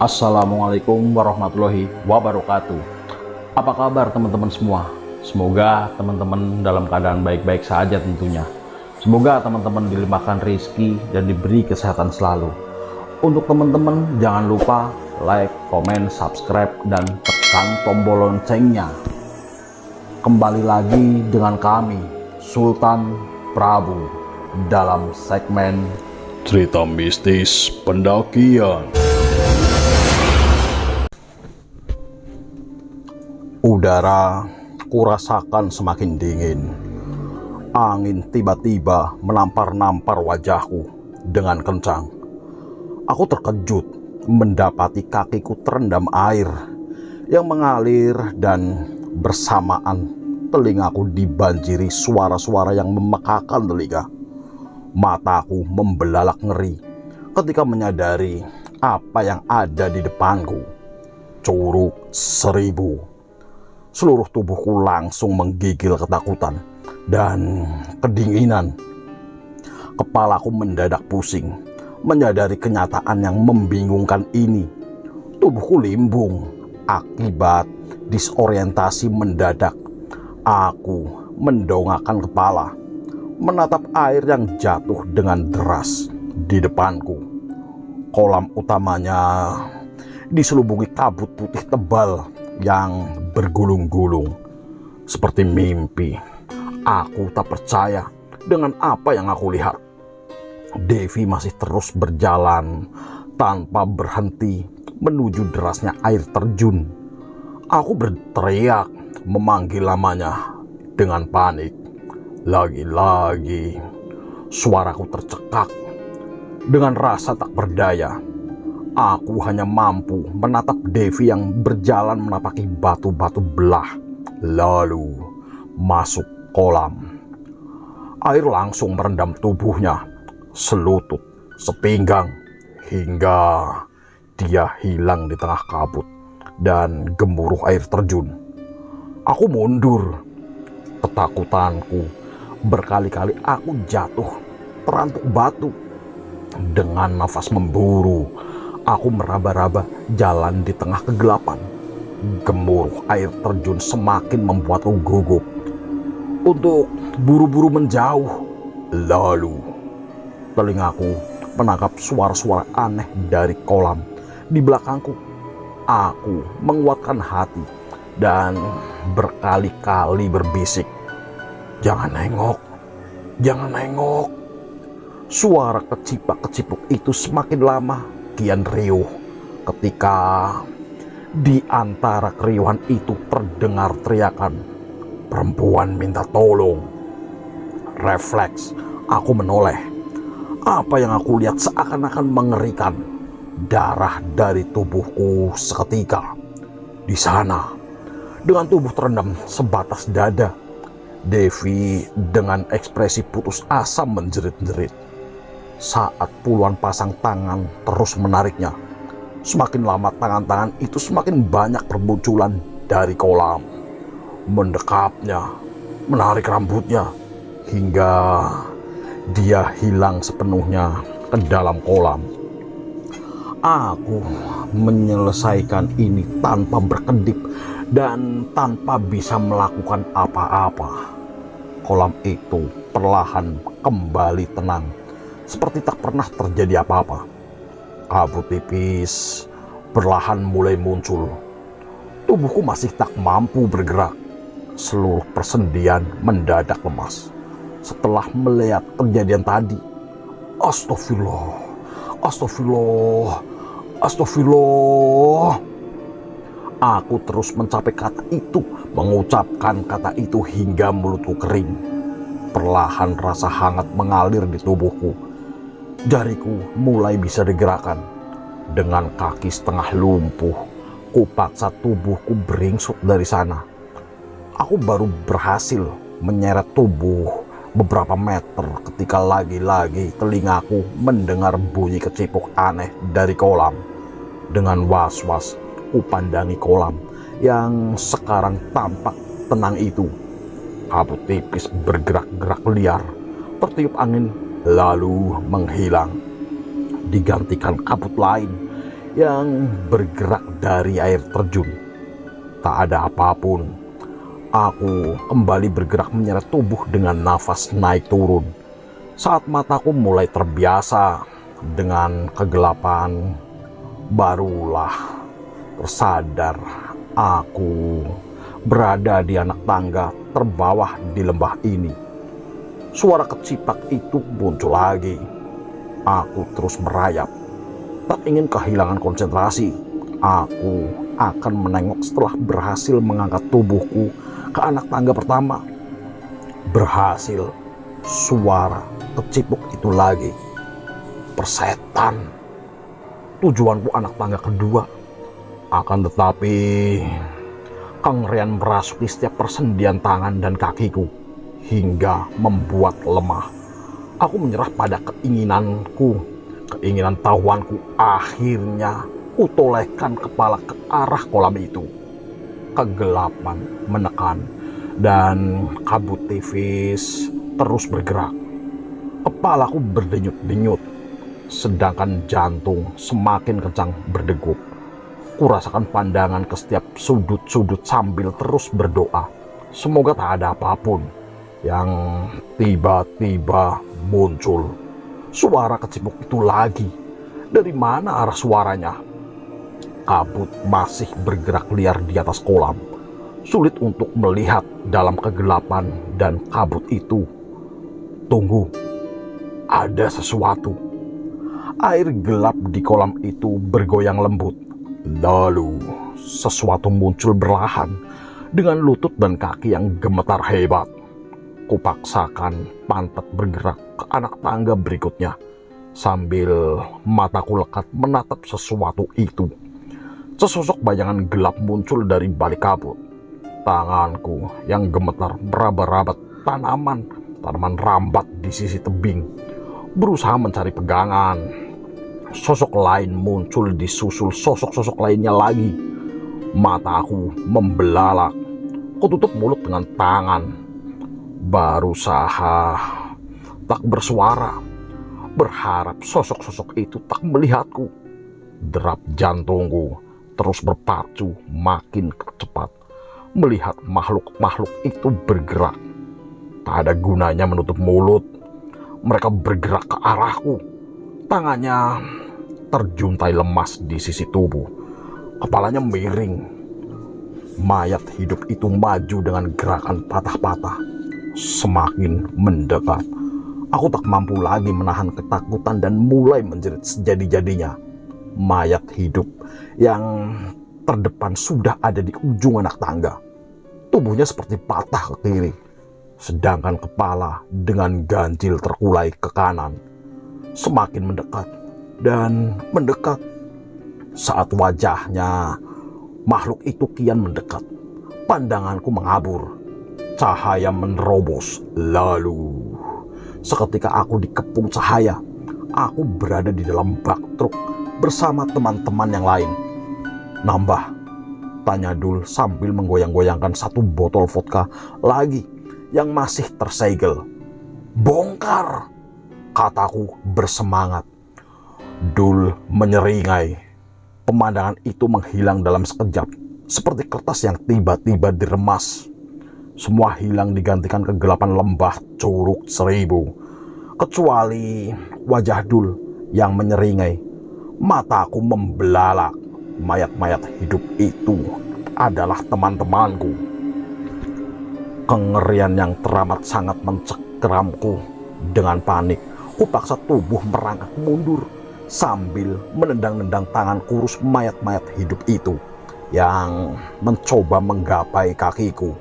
Assalamualaikum warahmatullahi wabarakatuh. Apa kabar teman-teman semua? Semoga teman-teman dalam keadaan baik-baik saja tentunya. Semoga teman-teman dilimpahkan rezeki dan diberi kesehatan selalu. Untuk teman-teman jangan lupa like, komen, subscribe, dan tekan tombol loncengnya. Kembali lagi dengan kami, Sultan Prabu, dalam segmen Cerita Mistis Pendakian. Udara kurasakan semakin dingin. Angin tiba-tiba menampar-nampar wajahku dengan kencang. Aku terkejut mendapati kakiku terendam air yang mengalir dan bersamaan telingaku dibanjiri suara-suara yang memekakan telinga. Mataku membelalak ngeri ketika menyadari apa yang ada di depanku. Curug Seribu. Seluruh tubuhku langsung menggigil ketakutan dan kedinginan. Kepalaku mendadak pusing menyadari kenyataan yang membingungkan ini. Tubuhku limbung akibat disorientasi mendadak. Aku mendongakkan kepala, menatap air yang jatuh dengan deras di depanku. Kolam utamanya diselubungi kabut putih tebal yang bergulung-gulung. Seperti mimpi, aku tak percaya dengan apa yang aku lihat. Devi masih terus berjalan tanpa berhenti menuju derasnya air terjun. Aku berteriak memanggil namanya dengan panik. Lagi-lagi suaraku tercekak. Dengan rasa tak berdaya, aku hanya mampu menatap Devi yang berjalan menapaki batu-batu belah, lalu masuk kolam. Air langsung merendam tubuhnya, selutut, sepinggang, hingga dia hilang di tengah kabut dan gemuruh air terjun. Aku mundur. Ketakutanku berkali-kali aku jatuh terantuk batu. Dengan nafas memburu, aku meraba-raba jalan di tengah kegelapan. Gemuruh air terjun semakin membuatku gugup untuk buru-buru menjauh. Lalu telingaku menangkap suara-suara aneh dari kolam di belakangku. Aku menguatkan hati dan berkali-kali berbisik, "Jangan nengok, jangan nengok." Suara kecipak-kecipuk itu semakin lama kian riuh ketika di antara keriuhan itu terdengar teriakan, "Perempuan minta tolong." Refleks aku menoleh. Apa yang aku lihat seakan-akan mengerikan. Darah dari tubuhku seketika. Di sana, dengan tubuh terendam sebatas dada, Devi dengan ekspresi putus asa menjerit-jerit. Saat puluhan pasang tangan terus menariknya, semakin lama tangan-tangan itu semakin banyak bermunculan dari kolam. Mendekapnya, menarik rambutnya, hingga dia hilang sepenuhnya ke dalam kolam. Aku menyelesaikan ini tanpa berkedip dan tanpa bisa melakukan apa-apa. Kolam itu perlahan kembali tenang, seperti tak pernah terjadi apa-apa. Kabut tipis perlahan mulai muncul. Tubuhku masih tak mampu bergerak. Seluruh persendian mendadak lemas setelah melihat kejadian tadi. Astagfirullah, astagfirullah, astagfirullah. Aku terus mencapai kata itu, mengucapkan kata itu hingga mulutku kering. Perlahan rasa hangat mengalir di tubuhku. Jariku mulai bisa digerakkan. Dengan kaki setengah lumpuh, kupaksa tubuhku beringsut dari sana. Aku baru berhasil menyeret tubuh beberapa meter ketika lagi-lagi telingaku mendengar bunyi kecipuk aneh dari kolam. Dengan was-was, kupandangi kolam yang sekarang tampak tenang itu. Kabut tipis bergerak-gerak liar, tertiup angin lalu menghilang, digantikan kabut lain yang bergerak dari air terjun. Tak ada apapun. Aku kembali bergerak menyeret tubuh dengan nafas naik turun. Saat mataku mulai terbiasa dengan kegelapan, barulah tersadar aku berada di anak tangga terbawah di lembah ini. Suara kecipak itu muncul lagi. Aku terus merayap. Tak ingin kehilangan konsentrasi, aku akan menengok setelah berhasil mengangkat tubuhku ke anak tangga pertama. Berhasil. Suara kecipuk itu lagi. Persetan. Tujuanku anak tangga kedua. Akan tetapi kengerian merasuki setiap persendian tangan dan kakiku hingga membuat lemah. Aku menyerah pada keinginan tahuanku. Akhirnya kutolehkan kepala ke arah kolam itu. Kegelapan menekan dan kabut tipis terus bergerak. Kepalaku berdenyut-denyut, sedangkan jantung semakin kencang berdegup. Kurasakan pandangan ke setiap sudut-sudut sambil terus berdoa. Semoga tak ada apapun. Yang tiba-tiba muncul suara kecipuk itu lagi. Dari mana arah suaranya? Kabut masih bergerak liar di atas kolam. Sulit untuk melihat dalam kegelapan dan kabut itu. Tunggu, ada sesuatu. Air gelap di kolam itu bergoyang lembut. Lalu sesuatu muncul berlahan dengan lutut dan kaki yang gemetar hebat. Kupaksakan pantat bergerak ke anak tangga berikutnya sambil mataku lekat menatap sesuatu itu. Sesosok bayangan gelap muncul dari balik kabut. Tanganku yang gemetar meraba-raba tanaman rambat di sisi tebing, berusaha mencari pegangan. Sosok lain muncul disusul sosok-sosok lainnya lagi. Mataku membelalak. Kututup mulut dengan tangan. Berusaha tak bersuara, berharap sosok-sosok itu tak melihatku. Derap jantungku terus berpacu makin cepat melihat makhluk-makhluk itu bergerak. Tak ada gunanya menutup mulut. Mereka bergerak ke arahku. Tangannya terjuntai lemas di sisi tubuh. Kepalanya miring. Mayat hidup itu maju dengan gerakan patah-patah. Semakin mendekat. Aku tak mampu lagi menahan ketakutan dan mulai menjerit sejadi-jadinya. Mayat hidup yang terdepan sudah ada di ujung anak tangga. Tubuhnya seperti patah ke kiri, sedangkan kepala dengan ganjil terkulai ke kanan. Semakin mendekat dan mendekat. Saat wajahnya makhluk itu kian mendekat, pandanganku mengabur. Cahaya menerobos. Lalu seketika aku dikepung cahaya. Aku berada di dalam bak truk bersama teman-teman yang lain. Nambah? Tanya Dul sambil menggoyang-goyangkan satu botol vodka lagi yang masih tersegel. Bongkar, kataku bersemangat. Dul menyeringai. Pemandangan itu menghilang dalam sekejap, seperti kertas yang tiba-tiba diremas. Semua hilang digantikan kegelapan lembah Curug Seribu. Kecuali wajah Dul yang menyeringai. Mataku membelalak. Mayat-mayat hidup itu adalah teman-temanku. Kengerian yang teramat sangat mencengkeramku. Dengan panik, kupaksa tubuh merangkak mundur sambil menendang-nendang tangan kurus mayat-mayat hidup itu yang mencoba menggapai kakiku.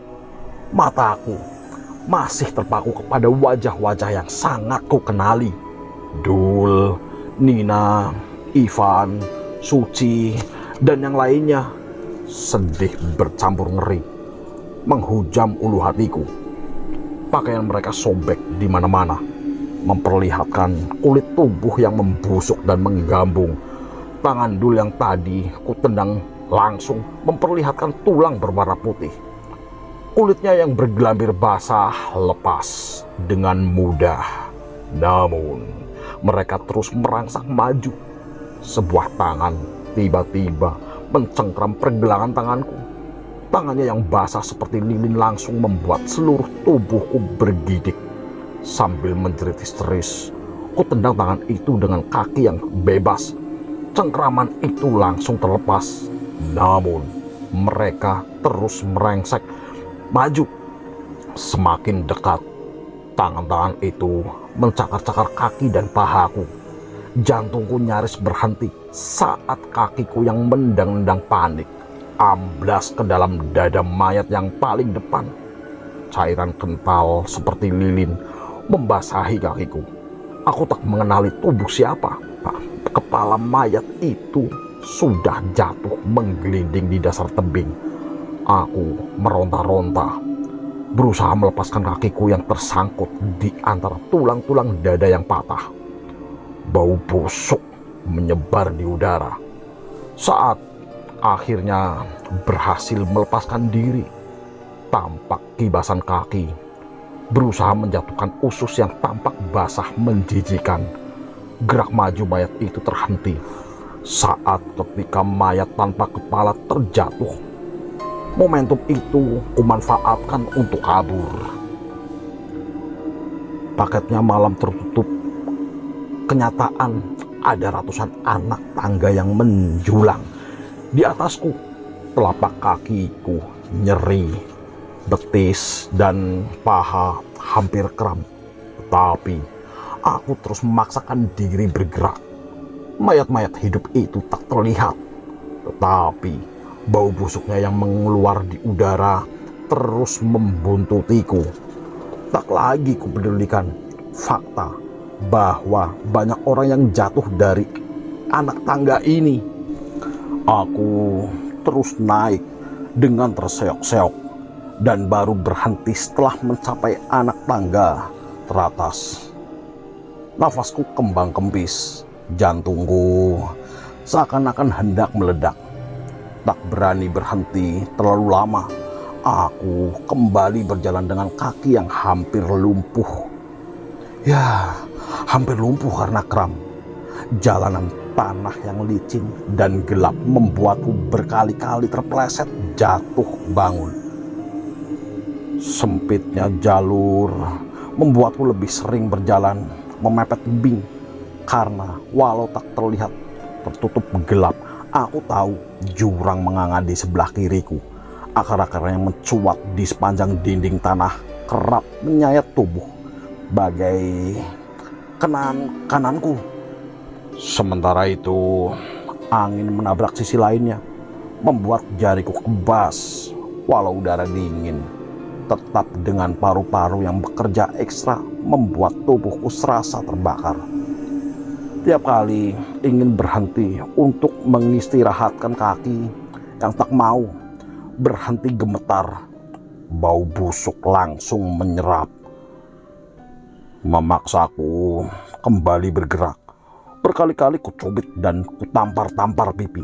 Mataku masih terpaku kepada wajah-wajah yang sangat ku kenali. Dul, Nina, Ivan, Suci, dan yang lainnya. Sedih bercampur ngeri menghujam ulu hatiku. Pakaian mereka sobek di mana-mana, memperlihatkan kulit tubuh yang membusuk dan menggambung. Tangan Dul yang tadi ku tendang langsung memperlihatkan tulang berwarna putih. Kulitnya yang bergelambir basah lepas dengan mudah. Namun mereka terus merangsek maju. Sebuah tangan tiba-tiba mencengkram pergelangan tanganku. Tangannya yang basah seperti lilin langsung membuat seluruh tubuhku bergidik. Sambil menjerit histeris, ku tendang tangan itu dengan kaki yang bebas. Cengkraman itu langsung terlepas. Namun mereka terus merengsek maju. Semakin dekat, tangan-tangan itu mencakar-cakar kaki dan pahaku. Jantungku nyaris berhenti saat kakiku yang mendang-dang panik amblas ke dalam dada mayat yang paling depan. Cairan kental seperti lilin membasahi kakiku. Aku tak mengenali tubuh siapa. Kepala mayat itu sudah jatuh menggelinding di dasar tebing. Aku meronta-ronta, berusaha melepaskan kakiku yang tersangkut di antara tulang-tulang dada yang patah. Bau busuk menyebar di udara. Saat akhirnya berhasil melepaskan diri, tampak kibasan kaki berusaha menjatuhkan usus yang tampak basah menjijikan. Gerak maju mayat itu terhenti saat ketika mayat tanpa kepala terjatuh. Momentum itu kumanfaatkan untuk kabur. Paketnya malam tertutup. Kenyataan ada ratusan anak tangga yang menjulang di atasku. Telapak kakiku nyeri, betis dan paha hampir kram. Tetapi aku terus memaksakan diri bergerak. Mayat-mayat hidup itu tak terlihat, tetapi bau busuknya yang mengeluar di udara terus membuntutiku. Tak lagi kupedulikan fakta bahwa banyak orang yang jatuh dari anak tangga ini. Aku terus naik dengan terseok-seok dan baru berhenti setelah mencapai anak tangga teratas. Nafasku kembang kempis, jantungku seakan-akan hendak meledak. Tak berani berhenti terlalu lama, aku kembali berjalan dengan kaki yang hampir lumpuh. Ya, hampir lumpuh karena kram. Jalanan tanah yang licin dan gelap membuatku berkali-kali terpeleset jatuh bangun. Sempitnya jalur membuatku lebih sering berjalan memepet tebing, karena walau tak terlihat tertutup gelap, aku tahu jurang menganga di sebelah kiriku. Akar-akar yang mencuat di sepanjang dinding tanah kerap menyayat tubuh bagai kananku. Sementara itu, angin menabrak sisi lainnya, membuat jariku kebas. Walau udara dingin, tetap dengan paru-paru yang bekerja ekstra membuat tubuhku serasa terbakar. Tiap kali ingin berhenti untuk mengistirahatkan kaki yang tak mau berhenti gemetar, bau busuk langsung menyerap, memaksaku kembali bergerak. Berkali-kali kucubit dan kutampar-tampar pipi,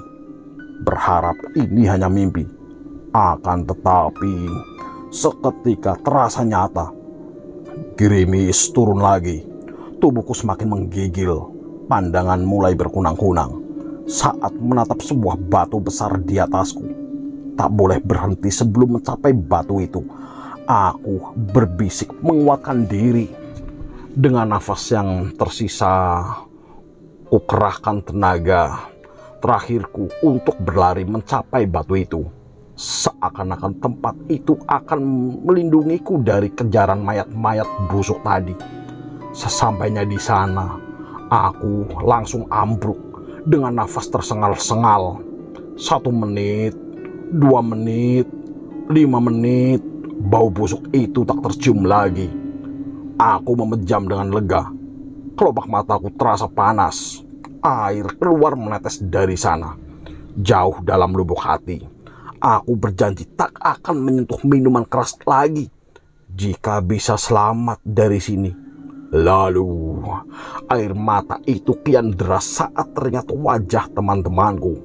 berharap ini hanya mimpi. Akan tetapi seketika terasa nyata. Gerimis turun lagi, tubuhku semakin menggigil. Pandangan mulai berkunang-kunang saat menatap sebuah batu besar di atasku. Tak boleh berhenti sebelum mencapai batu itu. Aku berbisik menguatkan diri. Dengan nafas yang tersisa, kukerahkan tenaga terakhirku untuk berlari mencapai batu itu. Seakan-akan tempat itu akan melindungiku dari kejaran mayat-mayat busuk tadi. Sesampainya di sana, aku langsung ambruk dengan nafas tersengal-sengal. 1 menit, 2 menit, 5 menit, bau busuk itu tak tercium lagi. Aku memejam dengan lega. Kelopak mataku terasa panas. Air keluar menetes dari sana. Jauh dalam lubuk hati, aku berjanji tak akan menyentuh minuman keras lagi jika bisa selamat dari sini. Lalu, air mata itu kian deras saat ternyata wajah teman-temanku.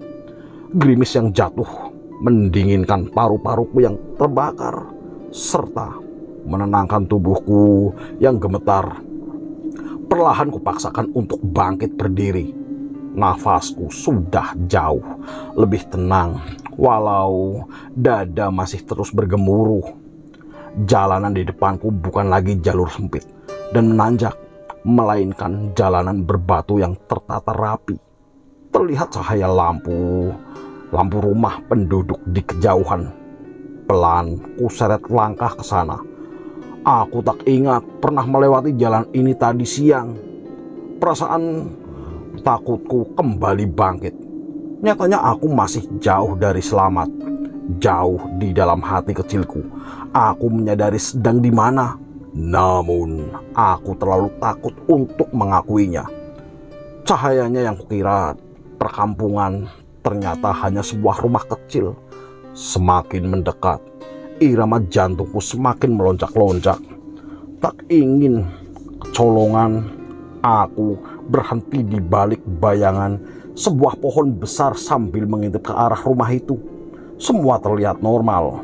Gerimis yang jatuh mendinginkan paru-paruku yang terbakar, serta menenangkan tubuhku yang gemetar. Perlahan kupaksakan untuk bangkit berdiri. Nafasku sudah jauh lebih tenang, walau dada masih terus bergemuruh. Jalanan di depanku bukan lagi jalur sempit dan menanjak, melainkan jalanan berbatu yang tertata rapi. Terlihat cahaya lampu rumah penduduk di kejauhan. Pelan kuseret langkah ke sana. Aku tak ingat pernah melewati jalan ini tadi siang. Perasaan takutku kembali bangkit. Nyatanya aku masih jauh dari selamat. Jauh di dalam hati kecilku, aku menyadari sedang di mana. Namun, aku terlalu takut untuk mengakuinya. Cahayanya yang kukira perkampungan ternyata hanya sebuah rumah kecil. Semakin mendekat, irama jantungku semakin melonjak-lonjak. Tak ingin kecolongan, aku berhenti di balik bayangan sebuah pohon besar sambil mengintip ke arah rumah itu. Semua terlihat normal.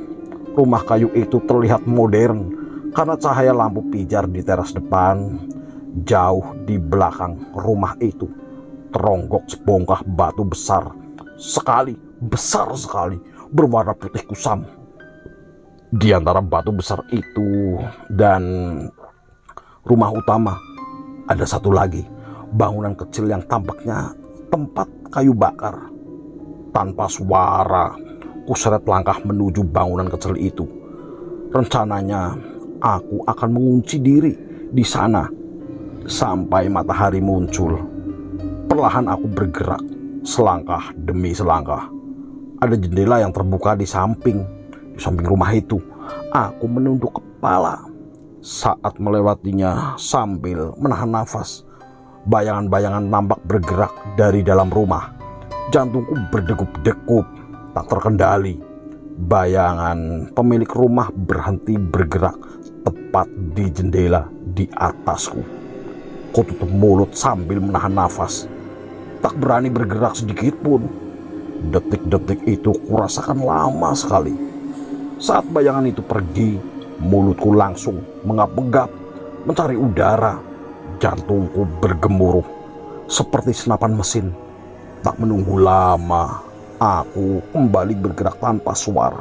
Rumah kayu itu terlihat modern karena cahaya lampu pijar di teras depan. Jauh di belakang rumah itu teronggok sebongkah batu besar sekali, berwarna putih kusam. Di antara batu besar itu dan rumah utama ada satu lagi bangunan kecil yang tampaknya tempat kayu bakar. Tanpa suara, kuseret langkah menuju bangunan kecil itu. Rencananya aku akan mengunci diri di sana sampai matahari muncul. Perlahan aku bergerak selangkah demi selangkah. Ada jendela yang terbuka di samping rumah itu. Aku menunduk kepala saat melewatinya sambil menahan nafas. Bayangan-bayangan nampak bergerak dari dalam rumah. Jantungku berdegup-degup tak terkendali. Bayangan pemilik rumah berhenti bergerak tepat di jendela di atasku. Ku tutup mulut sambil menahan nafas. Tak berani bergerak sedikit pun. Detik-detik itu kurasakan lama sekali. Saat bayangan itu pergi, mulutku langsung mengap-megap mencari udara. Jantungku bergemuruh seperti senapan mesin. Tak menunggu lama, aku kembali bergerak tanpa suara.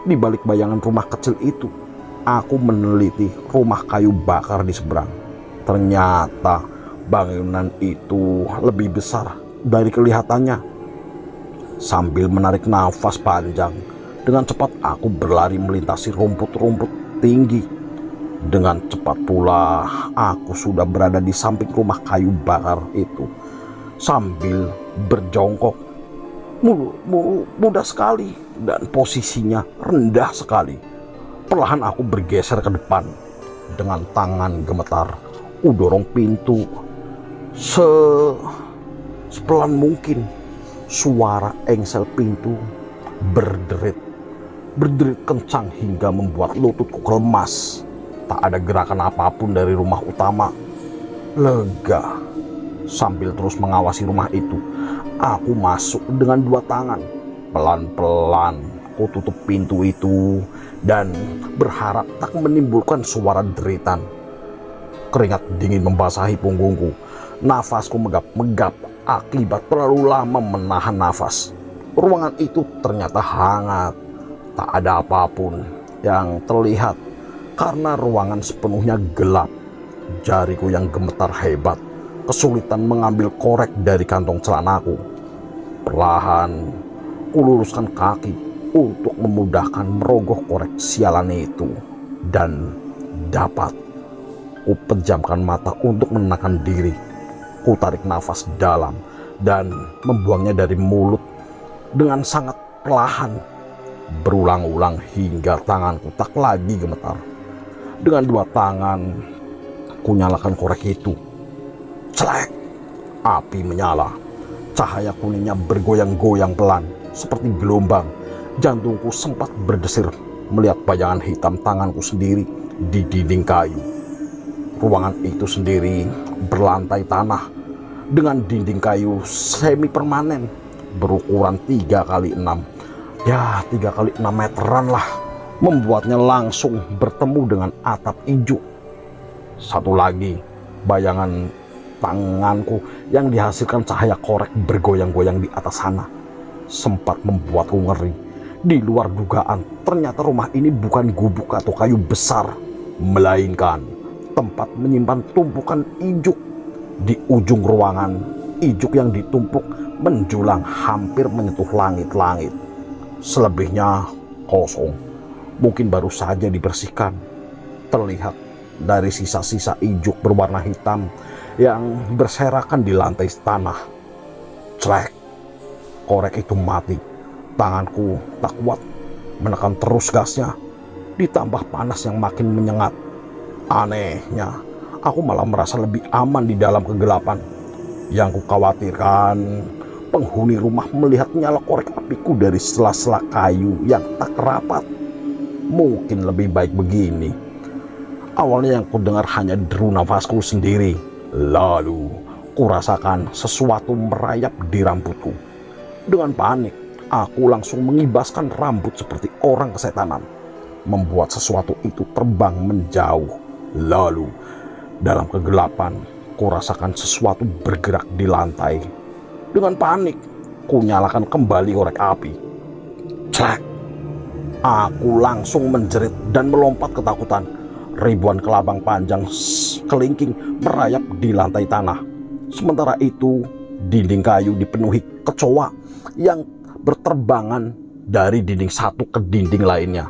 Di balik bayangan rumah kecil itu, aku meneliti rumah kayu bakar di seberang. Ternyata bangunan itu lebih besar dari kelihatannya. Sambil menarik nafas panjang, dengan cepat aku berlari melintasi rumput-rumput tinggi. Dengan cepat pula aku sudah berada di samping rumah kayu bakar itu. Sambil berjongkok, mudah sekali dan posisinya rendah sekali. Perlahan aku bergeser ke depan. Dengan tangan gemetar, ku dorong pintu sepelan mungkin. Suara engsel pintu berderit kencang hingga membuat lututku lemas. Tak ada gerakan apapun dari rumah utama. Lega. Sambil terus mengawasi rumah itu, aku masuk dengan dua tangan. Pelan-pelan ku tutup pintu itu dan berharap tak menimbulkan suara deritan. Keringat dingin membasahi punggungku. Nafasku megap-megap akibat terlalu lama menahan nafas. Ruangan itu ternyata hangat. Tak ada apapun yang terlihat karena ruangan sepenuhnya gelap. Jariku yang gemetar hebat kesulitan mengambil korek dari kantong celanaku. Perlahan ku luruskan kaki untuk memudahkan merogoh korek sialan itu. Dan dapat ku pejamkan mata untuk menenangkan diri. Ku tarik nafas dalam dan membuangnya dari mulut dengan sangat perlahan. Berulang-ulang hingga tanganku tak lagi gemetar. Dengan dua tangan ku nyalakan korek itu. Celek! Api menyala. Cahaya kuningnya bergoyang-goyang pelan seperti gelombang. Jantungku sempat berdesir melihat bayangan hitam tanganku sendiri di dinding kayu. Ruangan itu sendiri berlantai tanah dengan dinding kayu semi permanen berukuran 3x6. Ya, 3x6 meteran lah. Membuatnya langsung bertemu dengan atap ijo. Satu lagi bayangan tanganku yang dihasilkan cahaya korek bergoyang-goyang di atas sana sempat membuatku ngeri. Di luar dugaan, ternyata rumah ini bukan gubuk atau kayu besar, melainkan tempat menyimpan tumpukan ijuk. Di ujung ruangan, ijuk yang ditumpuk menjulang hampir menyentuh langit-langit. Selebihnya kosong, mungkin baru saja dibersihkan. Terlihat dari sisa-sisa ijuk berwarna hitam yang berserakan di lantai tanah. Clek, korek itu mati. Tanganku tak kuat menekan terus gasnya, ditambah panas yang makin menyengat. Anehnya, aku malah merasa lebih aman di dalam kegelapan. Yang kukhawatirkan, penghuni rumah melihat nyala korek apiku dari sela-sela kayu yang tak rapat. Mungkin lebih baik begini. Awalnya yang kudengar hanya deru nafasku sendiri. Lalu kurasakan sesuatu merayap di rambutku. Dengan panik, aku langsung mengibaskan rambut seperti orang kesetanan, membuat sesuatu itu terbang menjauh. Lalu dalam kegelapan, kurasakan sesuatu bergerak di lantai. Dengan panik, ku nyalakan kembali korek api. Cek! Aku langsung menjerit dan melompat ketakutan. Ribuan kelabang panjang kelingking merayap di lantai tanah. Sementara itu, dinding kayu dipenuhi kecoa yang berterbangan dari dinding satu ke dinding lainnya.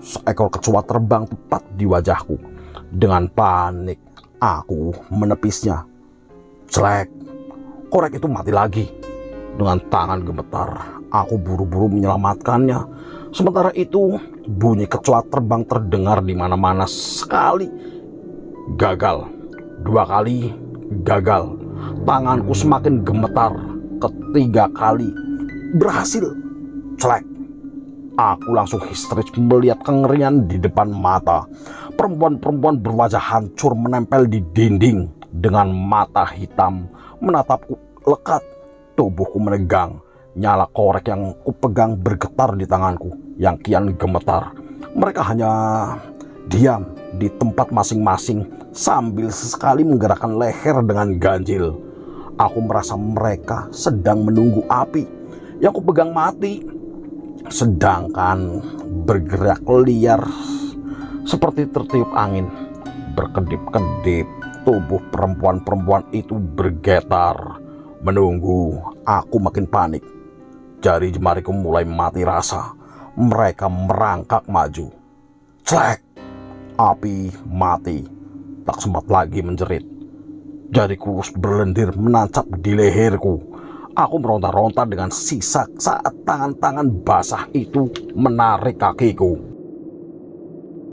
Seekor kecoa terbang tepat di wajahku. Dengan panik, aku menepisnya. Celek, korek itu mati lagi. Dengan tangan gemetar, aku buru-buru menyelamatkannya. Sementara itu, bunyi kecoa terbang terdengar di mana-mana. Sekali gagal, dua kali gagal. Tanganku semakin gemetar. Ketiga kali berhasil. Celek. Aku langsung histeris melihat kengerian di depan mata. Perempuan-perempuan berwajah hancur menempel di dinding dengan mata hitam menatapku lekat. Tubuhku menegang. Nyala korek yang kupegang bergetar di tanganku yang kian gemetar. Mereka hanya diam di tempat masing-masing sambil sesekali menggerakkan leher dengan ganjil. Aku merasa mereka sedang menunggu api yang kupegang mati, sedangkan bergerak liar seperti tertiup angin. Berkedip-kedip tubuh perempuan-perempuan itu bergetar menunggu. Aku makin panik. Jari jemariku mulai mati rasa. Mereka merangkak maju. Clek! Api mati. Tak sempat lagi menjerit. Jari kurus berlendir menancap di leherku. Aku meronta-ronta dengan sisak saat tangan-tangan basah itu menarik kakiku.